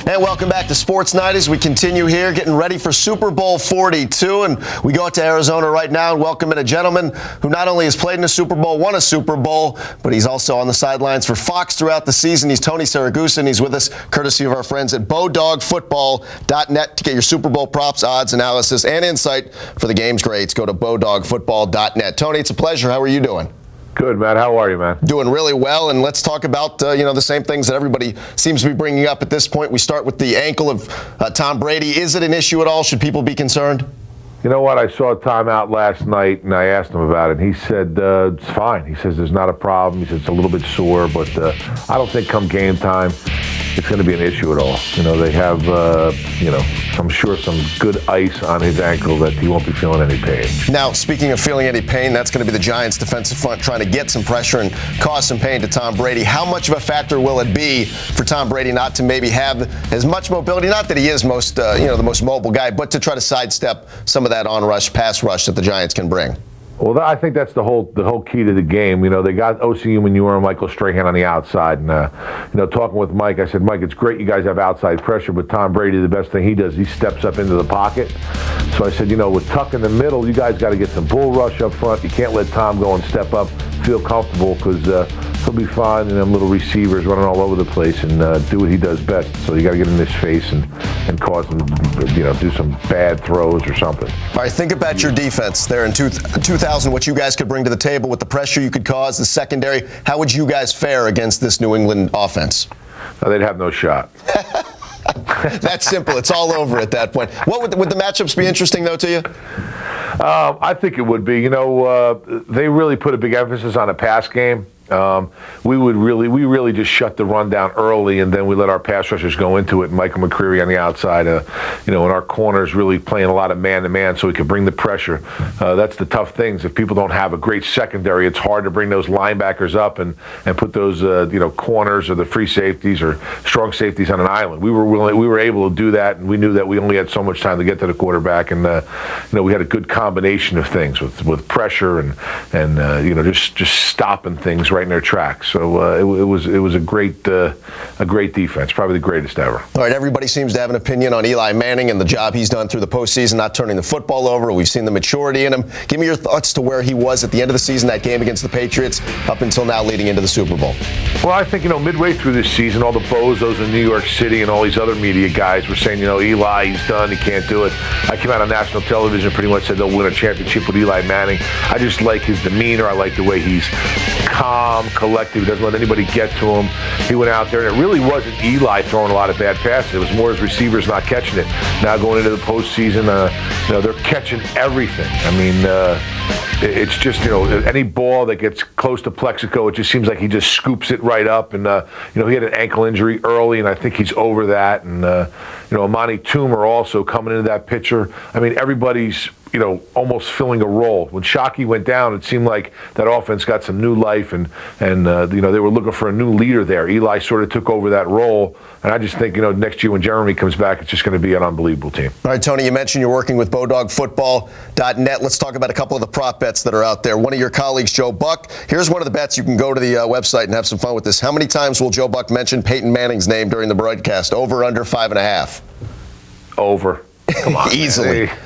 And welcome back to Sports Night as we continue here, getting ready for Super Bowl 42. And we go out to Arizona right now and welcome in a gentleman who not only has played in a Super Bowl, won a Super Bowl, but he's also on the sidelines for Fox throughout the season. He's Tony Siragusa, and he's with us courtesy of our friends at BowDogFootball.net to get your Super Bowl props, odds, analysis, and insight for the game's greats. Go to BowDogFootball.net. Tony, it's a pleasure. How are you doing? Good, Matt. How are you, man? Doing really well, and let's talk about the same things that everybody seems to be bringing up at this point. We start with the ankle of Tom Brady. Is it an issue at all? Should people be concerned? You know what? I saw Tom out last night, and I asked him about it. He said it's fine. He says there's not a problem. He said it's a little bit sore, but I don't think come game time it's going to be an issue at all. They have, I'm sure some good ice on his ankle that he won't be feeling any pain. Now, speaking of feeling any pain, that's going to be the Giants' defensive front trying to get some pressure and cause some pain to Tom Brady. How much of a factor will it be for Tom Brady not to maybe have as much mobility? Not that he is the most mobile guy, but to try to sidestep some of that on-rush, pass rush that the Giants can bring. Well, I think that's the whole key to the game. They got O.C. Manure and Michael Strahan on the outside. And, talking with Mike, I said, Mike, it's great you guys have outside pressure, but Tom Brady, the best thing he does, he steps up into the pocket. So I said, with Tuck in the middle, you guys got to get some bull rush up front. You can't let Tom go and step up, feel comfortable, because he'll be fine, and them little receivers running all over the place and do what he does best. So you got to get in his face and cause him, do some bad throws or something. All right, think about your defense there in 2000, what you guys could bring to the table with the pressure you could cause, the secondary. How would you guys fare against this New England offense? They'd have no shot. That's simple. It's all over at that point. Would the matchups be interesting, though, to you? I think it would be. They really put a big emphasis on a pass game. We really just shut the run down early, and then we let our pass rushers go into it. And Michael McCreary on the outside, and our corners really playing a lot of man-to-man, so we could bring the pressure. That's the tough things. If people don't have a great secondary, it's hard to bring those linebackers up and put those corners or the free safeties or strong safeties on an island. We were able to do that, and we knew that we only had so much time to get to the quarterback, and we had a good combination of things with pressure and just stopping things right in their tracks. So it was a great defense, probably the greatest ever. All right, everybody seems to have an opinion on Eli Manning and the job he's done through the postseason, not turning the football over. We've seen the maturity in him. Give me your thoughts to where he was at the end of the season, that game against the Patriots, up until now leading into the Super Bowl. Well, I think, midway through this season, all the bozos in New York City and all these other media guys were saying, Eli, he's done, he can't do it. I came out on national television and pretty much said they'll win a championship with Eli Manning. I just like his demeanor. I like the way he's calm, collective. He doesn't let anybody get to him. He went out there, and it really wasn't Eli throwing a lot of bad passes. It was more his receivers not catching it. Now going into the postseason, they're catching everything. I mean, it's just, any ball that gets close to Plexico, it just seems like he just scoops it right up. And, he had an ankle injury early, and I think he's over that. And, Amani Toomer also coming into that picture. I mean, everybody's almost filling a role. When Shockey went down, it seemed like that offense got some new life, and they were looking for a new leader there. Eli sort of took over that role, and I just think, next year when Jeremy comes back, it's just going to be an unbelievable team. All right, Tony, you mentioned you're working with BowDogFootball.net. Let's talk about a couple of the prop bets that are out there. One of your colleagues, Joe Buck, here's one of the bets. You can go to the website and have some fun with this. How many times will Joe Buck mention Peyton Manning's name during the broadcast? Over, under 5.5? Over. Come on. Easily. Hey.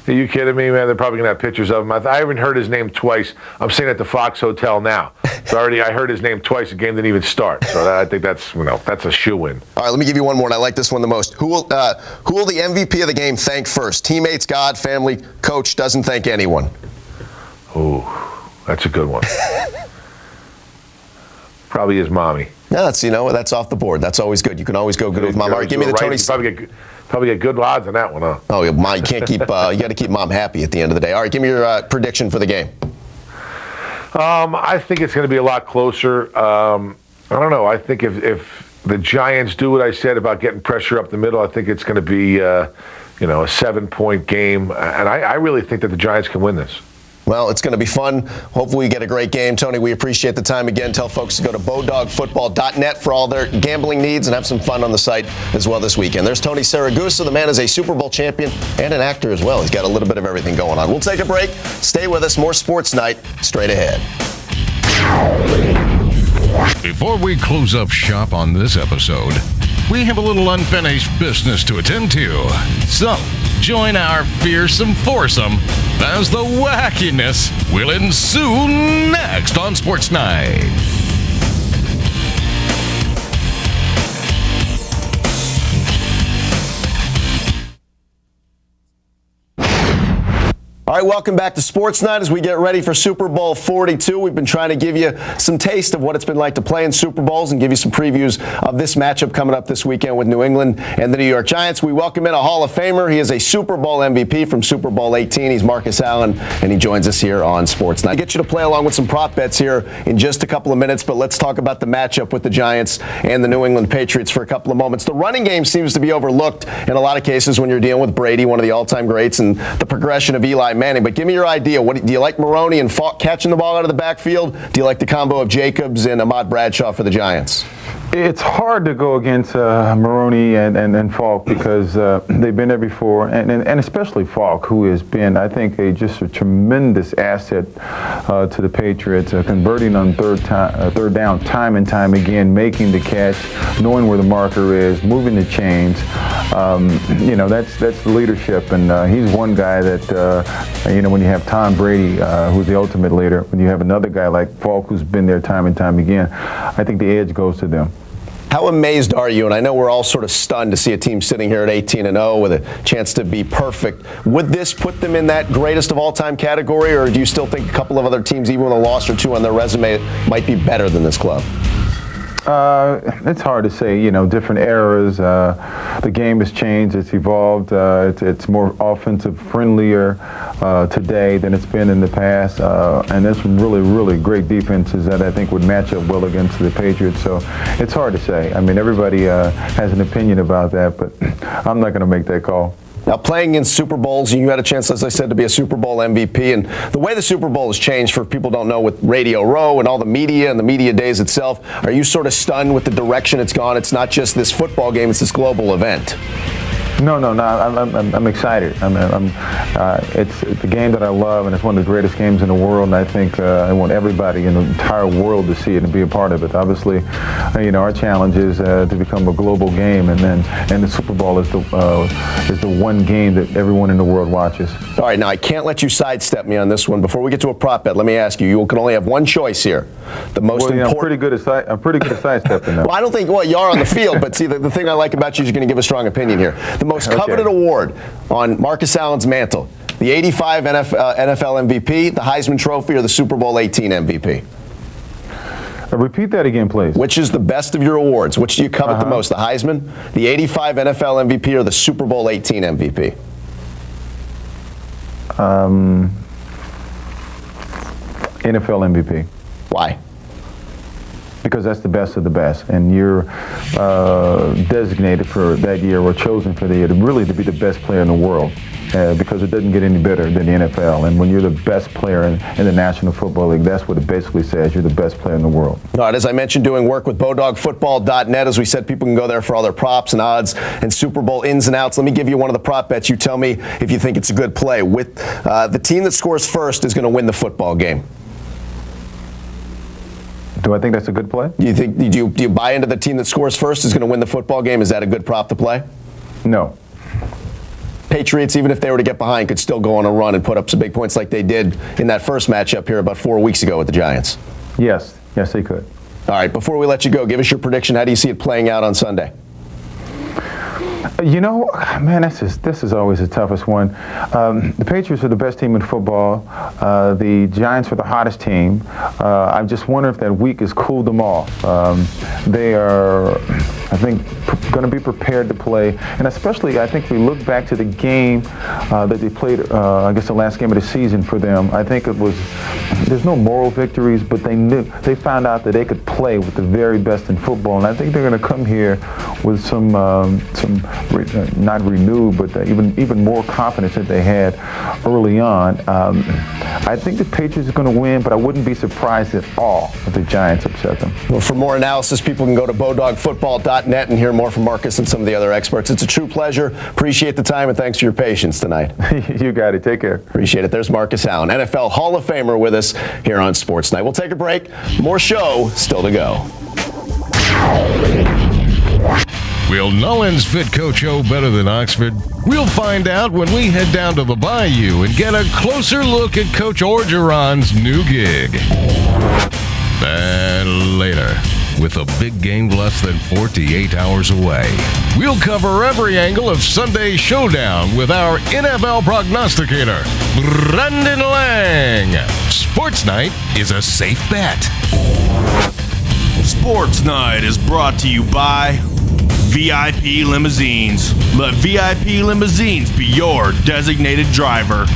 Are you kidding me, man? They're probably going to have pictures of him. I haven't heard his name twice. I'm staying at the Fox Hotel now. So I heard his name twice. The game didn't even start. So I think that's a shoo-in. All right, let me give you one more, and I like this one the most. Who will the MVP of the game thank first? Teammates, God, family, coach, doesn't thank anyone. Oh, that's a good one. Probably his mommy. No, that's off the board. That's always good. You can always go good with mom. All right, give me the Tony. Probably get good odds on that one, huh? Oh, you can't keep. You got to keep mom happy at the end of the day. All right, give me your prediction for the game. I think it's going to be a lot closer. I don't know. I think if the Giants do what I said about getting pressure up the middle, I think it's going to be a 7-point game, and I really think that the Giants can win this. Well, it's going to be fun. Hopefully we get a great game. Tony, we appreciate the time again. Tell folks to go to BowDogFootball.net for all their gambling needs and have some fun on the site as well this weekend. There's Tony Siragusa. The man is a Super Bowl champion and an actor as well. He's got a little bit of everything going on. We'll take a break. Stay with us. More Sports Night straight ahead. Before we close up shop on this episode, we have a little unfinished business to attend to. So, join our fearsome foursome as the wackiness will ensue next on Sports Night. All right, welcome back to Sports Night as we get ready for Super Bowl 42. We've been trying to give you some taste of what it's been like to play in Super Bowls and give you some previews of this matchup coming up this weekend with New England and the New York Giants. We welcome in a Hall of Famer. He is a Super Bowl MVP from Super Bowl 18. He's Marcus Allen, and he joins us here on Sports Night. I'll get you to play along with some prop bets here in just a couple of minutes, but let's talk about the matchup with the Giants and the New England Patriots for a couple of moments. The running game seems to be overlooked in a lot of cases when you're dealing with Brady, one of the all-time greats, and the progression of Eli Manning. But give me your idea. Do you like Maroney and Falk catching the ball out of the backfield? Do you like the combo of Jacobs and Ahmad Bradshaw for the Giants? It's hard to go against Maroney and Falk because they've been there before, and especially Falk, who has been, I think, just a tremendous asset to the Patriots, converting on third down time and time again, making the catch, knowing where the marker is, moving the chains. That's the leadership, and he's one guy that, when you have Tom Brady, who's the ultimate leader, when you have another guy like Falk, who's been there time and time again, I think the edge goes to them. How amazed are you? And I know we're all sort of stunned to see a team sitting here at 18-0 with a chance to be perfect. Would this put them in that greatest of all time category, or do you still think a couple of other teams, even with a loss or two on their resume, might be better than this club? It's hard to say, different eras. The game has changed, it's evolved, it's more offensive friendlier today than it's been in the past, and there's some really, really great defenses that I think would match up well against the Patriots, so it's hard to say. I mean, everybody has an opinion about that, but I'm not going to make that call. Now, playing in Super Bowls, you had a chance, as I said, to be a Super Bowl MVP. And the way the Super Bowl has changed, for people who don't know, with Radio Row and all the media and the media days itself, are you sort of stunned with the direction it's gone? It's not just this football game, it's this global event. No, I'm excited. It's the game that I love, and it's one of the greatest games in the world, and I think I want everybody in the entire world to see it and be a part of it. Obviously, our challenge is to become a global game, and the Super Bowl is the one game that everyone in the world watches. All right, now I can't let you sidestep me on this one. Before we get to a prop bet, let me ask you, you can only have one choice here. The most important. I'm pretty good at sidestepping that. Well, I don't think, you are on the field, but see, the thing I like about you is you're going to give a strong opinion here. The most coveted award on Marcus Allen's mantle, the 85 NFL MVP, the Heisman Trophy, or the Super Bowl 18 MVP? Repeat that again, please. Which is the best of your awards? Which do you covet the most, the Heisman, the 85 NFL MVP, or the Super Bowl 18 MVP? NFL MVP. Why? Because that's the best of the best, and you're designated for that year or chosen for the year to be the best player in the world, because it doesn't get any better than the NFL. And when you're the best player in the National Football League, that's what it basically says. You're the best player in the world. All right, as I mentioned, doing work with BowDogFootball.net. As we said, people can go there for all their props and odds and Super Bowl ins and outs. Let me give you one of the prop bets. You tell me if you think it's a good play. With the team that scores first is going to win the football game. Do I think that's a good play? Do you buy into the team that scores first is going to win the football game? Is that a good prop to play? No. Patriots, even if they were to get behind, could still go on a run and put up some big points like they did in that first matchup here about 4 weeks ago with the Giants. Yes, they could. All right, before we let you go, give us your prediction. How do you see it playing out on Sunday? Man, this is always the toughest one. The Patriots are the best team in football. The Giants are the hottest team. I just wonder if that week has cooled them off. They are, I think, going to be prepared to play. And especially, I think we look back to the game that they played, I guess the last game of the season for them. I think it was, there's no moral victories, but they found out that they could play with the very best in football. And I think they're going to come here with some not renewed, but even more confidence that they had early on. I think the Patriots are going to win, but I wouldn't be surprised at all if the Giants upset them. Well, for more analysis, people can go to BowDogFootball.net and hear more from Marcus and some of the other experts. It's a true pleasure. Appreciate the time, and thanks for your patience tonight. You got it. Take care. Appreciate it. There's Marcus Allen, NFL Hall of Famer, with us here on Sports Night. We'll take a break. More show still to go. Will Nullins fit Coach O better than Oxford? We'll find out when we head down to the Bayou and get a closer look at Coach Orgeron's new gig. And later, with a big game less than 48 hours away, we'll cover every angle of Sunday's showdown with our NFL prognosticator, Brendan Lang. Sports Night is a safe bet. Sports Night is brought to you by VIP Limousines. Let VIP Limousines be your designated driver.